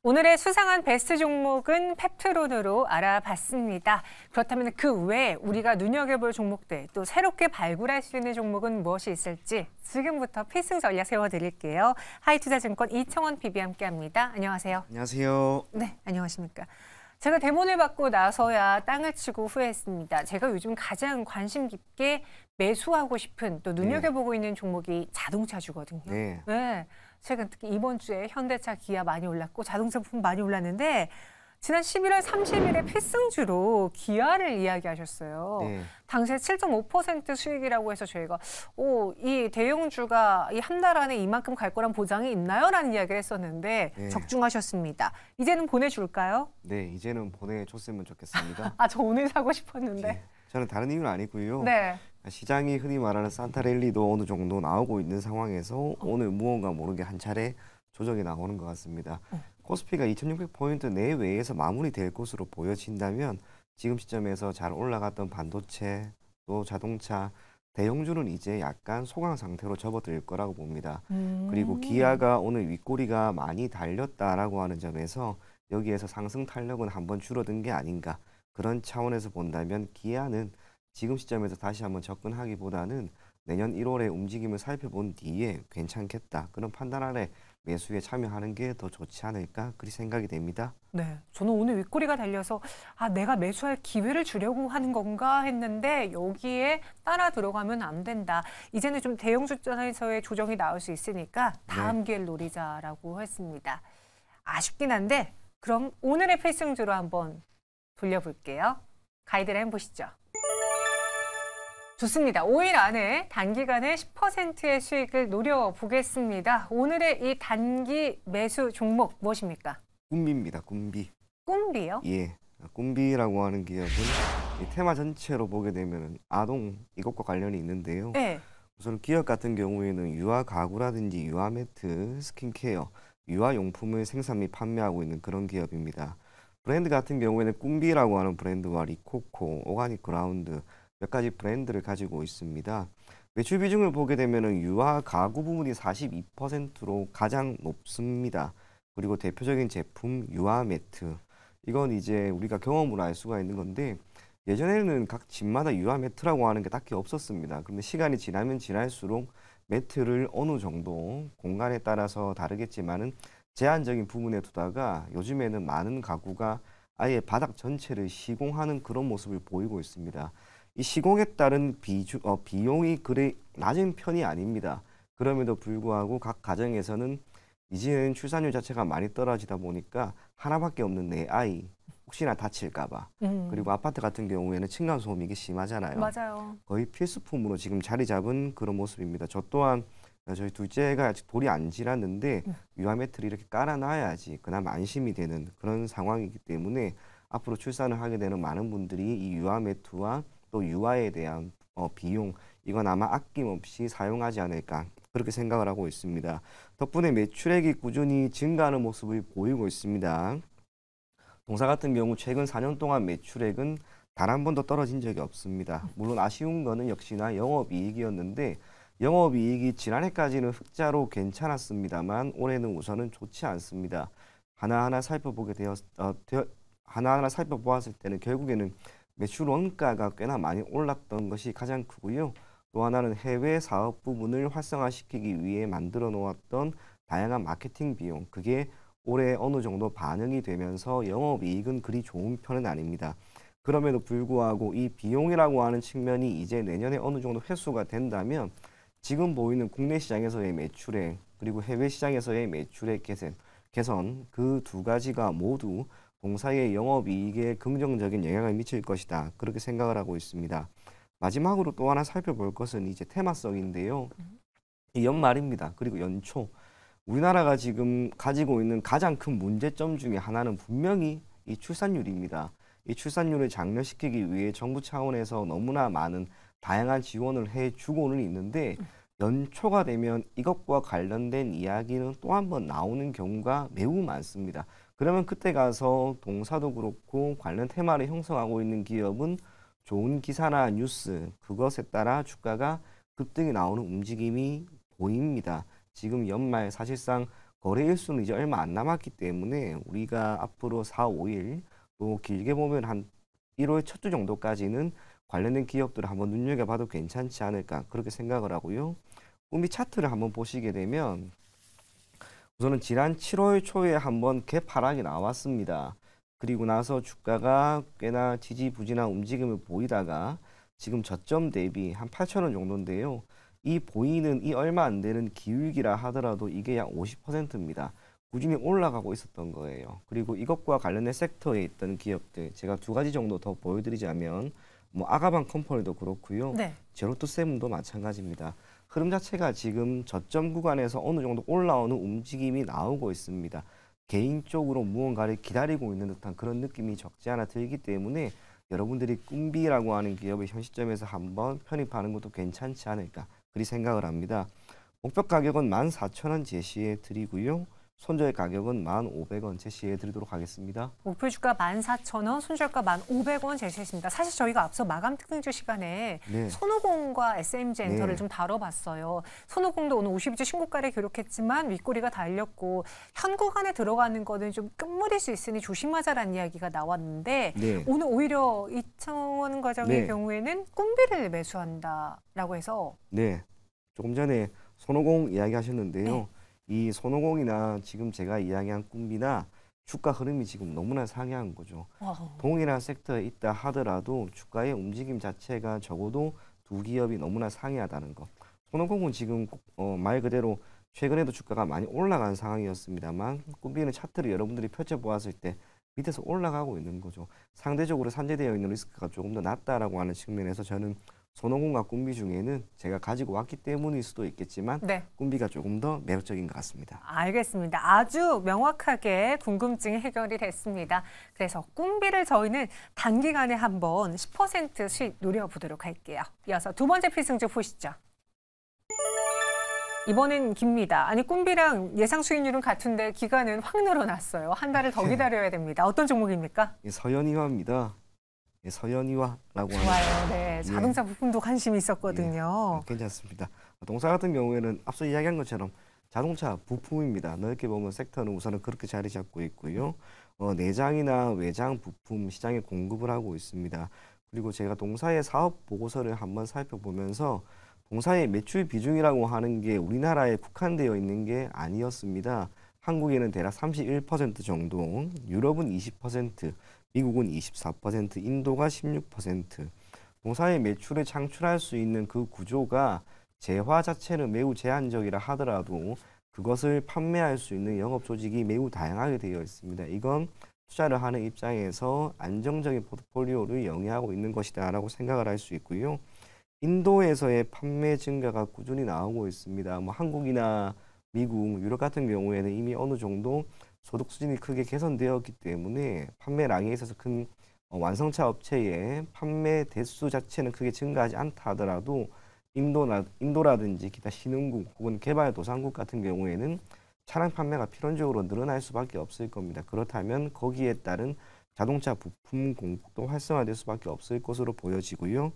오늘의 수상한 베스트 종목은 펩트론으로 알아봤습니다. 그렇다면 그 외에 우리가 눈여겨볼 종목들, 또 새롭게 발굴할 수 있는 종목은 무엇이 있을지 지금부터 필승 전략 세워드릴게요. 하이투자증권 이청원 PB 함께합니다. 안녕하세요. 안녕하세요. 네, 안녕하십니까. 제가 대본을 받고 나서야 땅을 치고 후회했습니다. 제가 요즘 가장 관심 깊게 매수하고 싶은 또 눈여겨보고 있는 종목이 자동차주거든요. 네. 최근 특히 이번 주에 현대차, 기아 많이 올랐고 자동차 부품 많이 올랐는데 지난 11월 30일에 필승주로 기아를 이야기하셨어요. 당시에 7.5% 수익이라고 해서 저희가 이 대형주가 이 한 달 안에 이만큼 갈 거란 보장이 있나요? 라는 이야기를 했었는데 적중하셨습니다. 이제는 보내줄까요? 네, 이제는 보내줬으면 좋겠습니다. 저 오늘 사고 싶었는데. 저는 다른 이유는 아니고요. 네. 시장이 흔히 말하는 산타랠리도 어느 정도 나오고 있는 상황에서 오늘 무언가 모르게 한 차례 조정이 나오는 것 같습니다. 코스피가 2600포인트 내외에서 마무리될 것으로 보여진다면 지금 시점에서 잘 올라갔던 반도체, 또 자동차, 대형주는 이제 약간 소강 상태로 접어들 거라고 봅니다. 그리고 기아가 오늘 윗꼬리가 많이 달렸다라고 하는 점에서 여기에서 상승 탄력은 한번 줄어든 게 아닌가. 그런 차원에서 본다면 기아는 지금 시점에서 다시 한번 접근하기보다는 내년 1월에 움직임을 살펴본 뒤에 괜찮겠다. 그런 판단 아래 매수에 참여하는 게 더 좋지 않을까 그리 생각이 됩니다. 네, 저는 오늘 윗꼬리가 달려서 내가 매수할 기회를 주려고 하는 건가 했는데 여기에 따라 들어가면 안 된다. 이제는 좀 대형 주전에서의 조정이 나올 수 있으니까 다음 기회를 노리자라고 했습니다. 아쉽긴 한데 그럼 오늘의 필승주로 한번 돌려볼게요. 가이드를 해보시죠. 좋습니다. 5일 안에 단기간에 10%의 수익을 노려보겠습니다. 오늘의 이 단기 매수 종목 무엇입니까? 꿈비입니다. 꿈비. 꿈비요? 예. 꿈비라고 하는 기업은 이 테마 전체로 보게 되면 아동 이것과 관련이 있는데요. 네. 우선 기업 같은 경우에는 유아 가구라든지 유아 매트, 스킨케어, 유아 용품을 생산 및 판매하고 있는 그런 기업입니다. 브랜드 같은 경우에는 꿈비라고 하는 브랜드와 리코코, 오가닉 그라운드 몇 가지 브랜드를 가지고 있습니다. 매출 비중을 보게 되면 유아 가구 부분이 42%로 가장 높습니다. 그리고 대표적인 제품 유아 매트. 이건 이제 우리가 경험으로 알 수가 있는 건데 예전에는 각 집마다 유아 매트라고 하는 게 딱히 없었습니다. 그런데 시간이 지나면 지날수록 매트를 어느 정도 공간에 따라서 다르겠지만은 제한적인 부분에 두다가 요즘에는 많은 가구가 아예 바닥 전체를 시공하는 그런 모습을 보이고 있습니다. 이 시공에 따른 비용이 그리 낮은 편이 아닙니다. 그럼에도 불구하고 각 가정에서는 이제는 출산율 자체가 많이 떨어지다 보니까 하나밖에 없는 내 아이 혹시나 다칠까 봐. 그리고 아파트 같은 경우에는 층간소음이 이게 심하잖아요. 맞아요. 거의 필수품으로 지금 자리 잡은 그런 모습입니다. 저 또한 저희 둘째가 아직 돌이 안 지났는데 유아 매트를 이렇게 깔아놔야지 그나마 안심이 되는 그런 상황이기 때문에 앞으로 출산을 하게 되는 많은 분들이 이 유아 매트와 또 유아에 대한 비용 이건 아마 아낌없이 사용하지 않을까 그렇게 생각을 하고 있습니다. 덕분에 매출액이 꾸준히 증가하는 모습을 보이고 있습니다. 동사 같은 경우 최근 4년 동안 매출액은 단 한 번도 떨어진 적이 없습니다. 물론 아쉬운 거는 역시나 영업이익이었는데 영업이익이 지난해까지는 흑자로 괜찮았습니다만 올해는 우선은 좋지 않습니다. 하나하나 살펴보았을 때는 결국에는 매출 원가가 꽤나 많이 올랐던 것이 가장 크고요. 또 하나는 해외 사업 부분을 활성화시키기 위해 만들어 놓았던 다양한 마케팅 비용, 그게 올해 어느 정도 반영이 되면서 영업이익은 그리 좋은 편은 아닙니다. 그럼에도 불구하고 이 비용이라고 하는 측면이 이제 내년에 어느 정도 회수가 된다면 지금 보이는 국내 시장에서의 매출액 그리고 해외 시장에서의 매출액 개선 그 두 가지가 모두 동사의 영업이익에 긍정적인 영향을 미칠 것이다. 그렇게 생각을 하고 있습니다. 마지막으로 또 하나 살펴볼 것은 이제 테마성인데요. 이 연말입니다. 그리고 연초. 우리나라가 지금 가지고 있는 가장 큰 문제점 중에 하나는 분명히 이 출산율입니다. 이 출산율을 장려시키기 위해 정부 차원에서 너무나 많은 다양한 지원을 해주고는 있는데 연초가 되면 이것과 관련된 이야기는 또 한 번 나오는 경우가 매우 많습니다. 그러면 그때 가서 동사도 그렇고 관련 테마를 형성하고 있는 기업은 좋은 기사나 뉴스 그것에 따라 주가가 급등이 나오는 움직임이 보입니다. 지금 연말 사실상 거래 일수는 이제 얼마 안 남았기 때문에 우리가 앞으로 4, 5일 또 길게 보면 한 1월 첫 주 정도까지는 관련된 기업들을 한번 눈여겨봐도 괜찮지 않을까 그렇게 생각을 하고요. 꿈비 차트를 한번 보시게 되면 우선은 지난 7월 초에 한번 갭 하락이 나왔습니다. 그리고 나서 주가가 꽤나 지지부진한 움직임을 보이다가 지금 저점 대비 한 8,000원 정도인데요. 이 보이는 이 얼마 안 되는 기울기라 하더라도 이게 약 50%입니다. 꾸준히 올라가고 있었던 거예요. 그리고 이것과 관련된 섹터에 있던 기업들 제가 두 가지 정도 더 보여드리자면 뭐 아가방 컴퍼니도 그렇고요. 네. 제로투세븐도 마찬가지입니다. 흐름 자체가 지금 저점 구간에서 어느 정도 올라오는 움직임이 나오고 있습니다. 개인적으로 무언가를 기다리고 있는 듯한 그런 느낌이 적지 않아 들기 때문에 여러분들이 꿈비라고 하는 기업의 현 시점에서 한번 편입하는 것도 괜찮지 않을까 그리 생각을 합니다. 목표 가격은 14,000원 제시해 드리고요. 손절 가격은 1,500원 제시해 드리도록 하겠습니다. 목표 주가 14,000원, 손절가 1,500원 제시했습니다. 사실 저희가 앞서 마감 특징주 시간에 네. 손오공과 SMG 엔터를 네. 좀 다뤄봤어요. 손오공도 오늘 52주 신고가를 기록했지만 윗꼬리가 달렸고 현 구간에 들어가는 거는 좀 끝물일 수 있으니 조심하자라는 이야기가 나왔는데 네. 오늘 오히려 이창원 과장의 네. 경우에는 꿈비를 매수한다라고 해서 네. 조금 전에 손오공 이야기하셨는데요. 네. 이 손오공이나 지금 제가 이야기한 꿈비나 주가 흐름이 지금 너무나 상이한 거죠. 동일한 섹터에 있다 하더라도 주가의 움직임 자체가 적어도 두 기업이 너무나 상이하다는 것. 손오공은 지금 말 그대로 최근에도 주가가 많이 올라간 상황이었습니다만 꿈비는 차트를 여러분들이 펼쳐보았을 때 밑에서 올라가고 있는 거죠. 상대적으로 산재되어 있는 리스크가 조금 더 낮다라고 하는 측면에서 저는 손오공과 꿈비 중에는 제가 가지고 왔기 때문일 수도 있겠지만 네. 꿈비가 조금 더 매력적인 것 같습니다. 알겠습니다. 아주 명확하게 궁금증이 해결이 됐습니다. 그래서 꿈비를 저희는 단기간에 한번 10% 수익 노려보도록 할게요. 이어서 두 번째 필승주 보시죠. 이번엔 깁니다. 아니 꿈비랑 예상 수익률은 같은데 기간은 확 늘어났어요. 한 달을 더 기다려야 됩니다. 어떤 종목입니까? 서현이화입니다. 서현이화라고 하는 좋아요. 네, 자동차 부품도 관심이 있었거든요. 괜찮습니다. 동사 같은 경우에는 앞서 이야기한 것처럼 자동차 부품입니다. 넓게 보면 섹터는 우선은 그렇게 자리 잡고 있고요. 내장이나 외장 부품 시장에 공급을 하고 있습니다. 그리고 제가 동사의 사업 보고서를 한번 살펴보면서 동사의 매출 비중이라고 하는 게 우리나라에 국한되어 있는 게 아니었습니다. 한국에는 대략 31% 정도, 유럽은 20%, 미국은 24%, 인도가 16%. 동사의 매출을 창출할 수 있는 그 구조가 재화 자체는 매우 제한적이라 하더라도 그것을 판매할 수 있는 영업 조직이 매우 다양하게 되어 있습니다. 이건 투자를 하는 입장에서 안정적인 포트폴리오를 영위하고 있는 것이다라고 생각을 할 수 있고요. 인도에서의 판매 증가가 꾸준히 나오고 있습니다. 뭐 한국이나 미국, 유럽 같은 경우에는 이미 어느 정도 소득 수준이 크게 개선되었기 때문에 판매량에 있어서 큰 완성차 업체의 판매 대수 자체는 크게 증가하지 않다 하더라도 인도라든지 기타 신흥국 혹은 개발도상국 같은 경우에는 차량 판매가 필연적으로 늘어날 수밖에 없을 겁니다. 그렇다면 거기에 따른 자동차 부품 공급도 활성화될 수밖에 없을 것으로 보여지고요.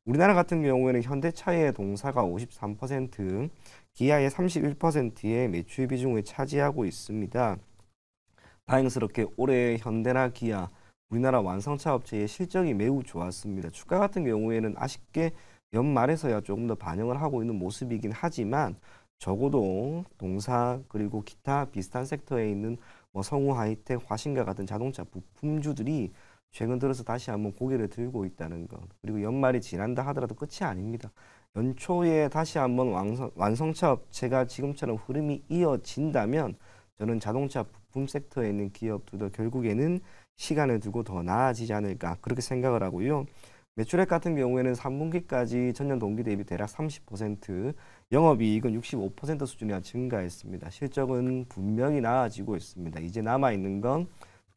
우리나라 같은 경우에는 현대차의 동사가 53%, 기아의 31%의 매출 비중을 차지하고 있습니다. 다행스럽게 올해 현대나 기아, 우리나라 완성차 업체의 실적이 매우 좋았습니다. 주가 같은 경우에는 아쉽게 연말에서야 조금 더 반영을 하고 있는 모습이긴 하지만 적어도 동사 그리고 기타 비슷한 섹터에 있는 뭐 성우 하이텍, 화신과 같은 자동차 부품주들이 최근 들어서 다시 한번 고개를 들고 있다는 것. 그리고 연말이 지난다 하더라도 끝이 아닙니다. 연초에 다시 한번 완성차 업체가 지금처럼 흐름이 이어진다면 저는 자동차 부품 섹터에 있는 기업들도 결국에는 시간을 두고 더 나아지지 않을까 그렇게 생각을 하고요. 매출액 같은 경우에는 3분기까지 전년 동기 대비 대략 30%, 영업이익은 65% 수준이나 증가했습니다. 실적은 분명히 나아지고 있습니다. 이제 남아있는 건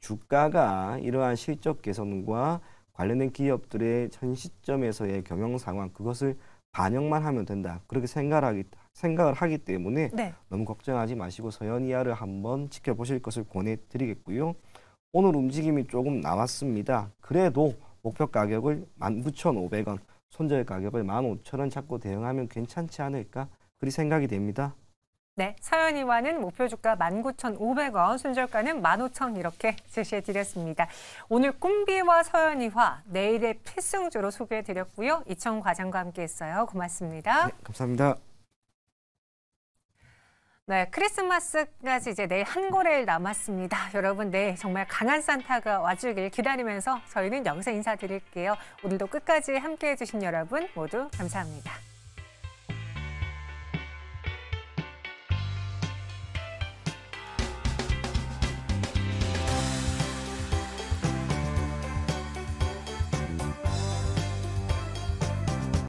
주가가 이러한 실적 개선과 관련된 기업들의 현 시점에서의 경영 상황 그것을 반영만 하면 된다. 그렇게 생각을 하기 때문에 네. 너무 걱정하지 마시고 서현이화를 한번 지켜보실 것을 권해드리겠고요. 오늘 움직임이 조금 나왔습니다. 그래도 목표 가격을 19,500원, 손절 가격을 15,000원 잡고 대응하면 괜찮지 않을까? 그리 생각이 됩니다. 네, 서연이와는 목표 주가 19,500원, 순저가는 15,000원 이렇게 제시해드렸습니다. 오늘 꿈비와 서연이와 내일의 필승주로 소개해드렸고요. 이청 과장과 함께했어요. 고맙습니다. 네, 감사합니다. 네, 크리스마스까지 이제 내일 한 거래일 남았습니다. 여러분, 네, 정말 강한 산타가 와주길 기다리면서 저희는 여기서 인사드릴게요. 오늘도 끝까지 함께해 주신 여러분 모두 감사합니다.